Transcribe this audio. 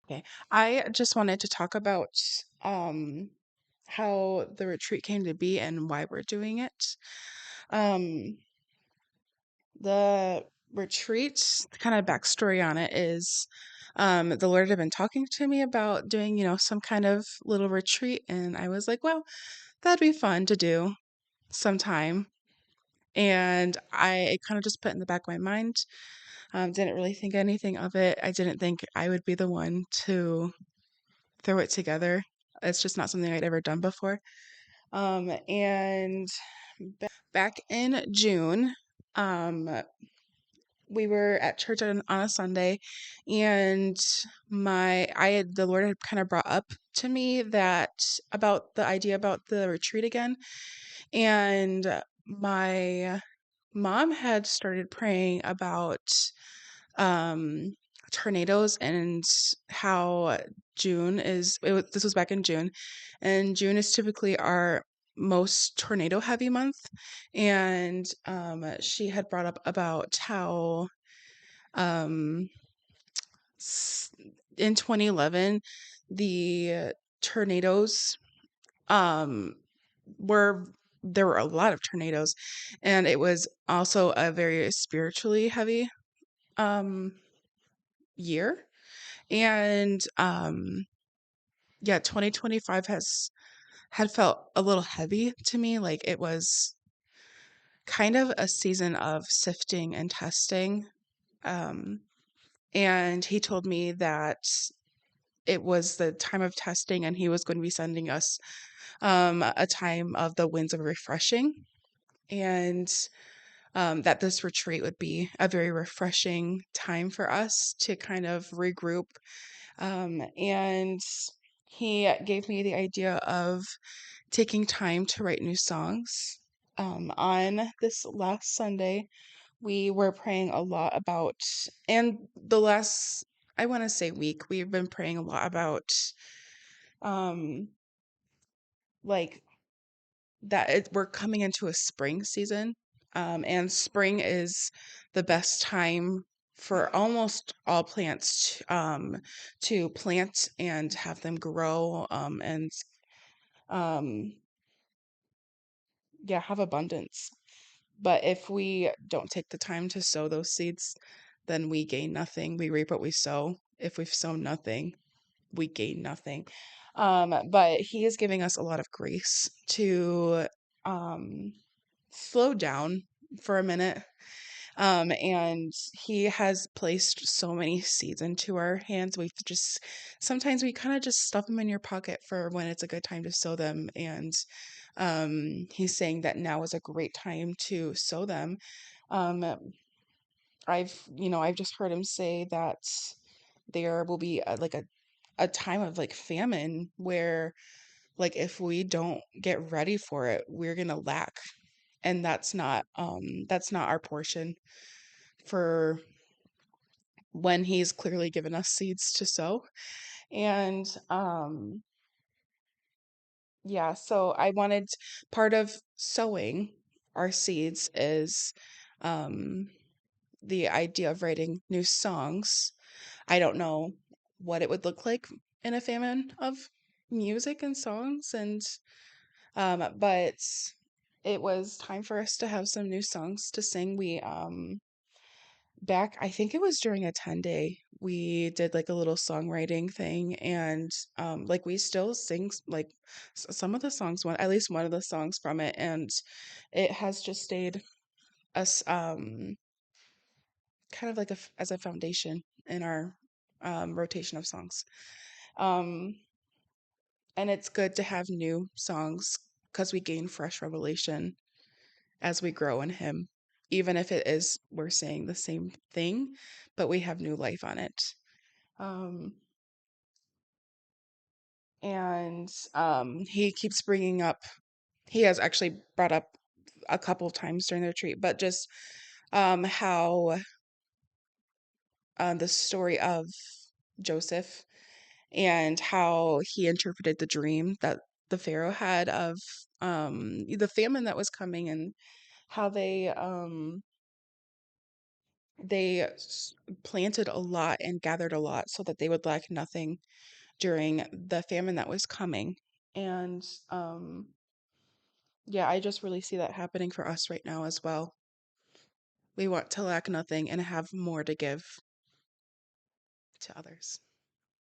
Okay. I just wanted to talk about um how the retreat came to be and why we're doing it. Um the retreat, kind of backstory on it is the Lord had been talking to me about doing, some kind of little retreat, and I was like, well, that'd be fun to do sometime. And I it kind of just put in the back of my mind. Didn't really think anything of it. I didn't think I would be the one to throw it together. It's just not something I'd ever done before. And back in June, um, we were at church on a Sunday, and the Lord had kind of brought up to me that about the idea about the retreat again, and my mom had started praying about um tornadoes and how this was back in June, and June is typically our most tornado heavy month. And she had brought up about how um s- in 2011 the tornadoes um were there were a lot of tornadoes, and it was also a very spiritually heavy um year. And yeah, 2025 had felt a little heavy to me. Like, it was kind of a season of sifting and testing. Um and he told me that it was the time of testing, and he was going to be sending us a time of the winds of refreshing. And that this retreat would be a very refreshing time for us to kind of regroup. And he gave me the idea of taking time to write new songs. On this last Sunday, we were praying a lot about, and the last, I want to say week, we've been praying a lot about, um, like we're coming into a spring season. And spring is the best time for almost all plants to plant and have them grow, and um, yeah, have abundance. But if we don't take the time to sow those seeds, then we gain nothing. We reap what we sow. If we've sown nothing, we gain nothing. But he is giving us a lot of grace to um, slow down for a minute. And he has placed so many seeds into our hands. Sometimes we kind of just stuff them in your pocket for when it's a good time to sow them. And he's saying that now is a great time to sow them. Um, I've just heard him say that there will be a time of like famine where, like, if we don't get ready for it, we're gonna lack. And that's not our portion for when he's clearly given us seeds to sow. And yeah, so I wanted part of sowing our seeds is um the idea of writing new songs. I don't know what it would look like in a famine of music and songs, and but it was time for us to have some new songs to sing. We back, I think it was during a 10-day, we did like a little songwriting thing. And like, we still sing like some of the songs, one at least one of the songs from it, and it has just stayed us kind of like as a foundation in our rotation of songs. um and it's good to have new songs because we gain fresh revelation as we grow in him, even if it is we're saying the same thing, but we have new life on it. um and he keeps bringing up, he has actually brought up a couple of times during the retreat, but just how the story of Joseph, and how he interpreted the dream that the Pharaoh had of the famine that was coming, and how they They planted a lot and gathered a lot so that they would lack nothing during the famine that was coming. And yeah, I just really see that happening for us right now as well. We want to lack nothing and have more to give to others.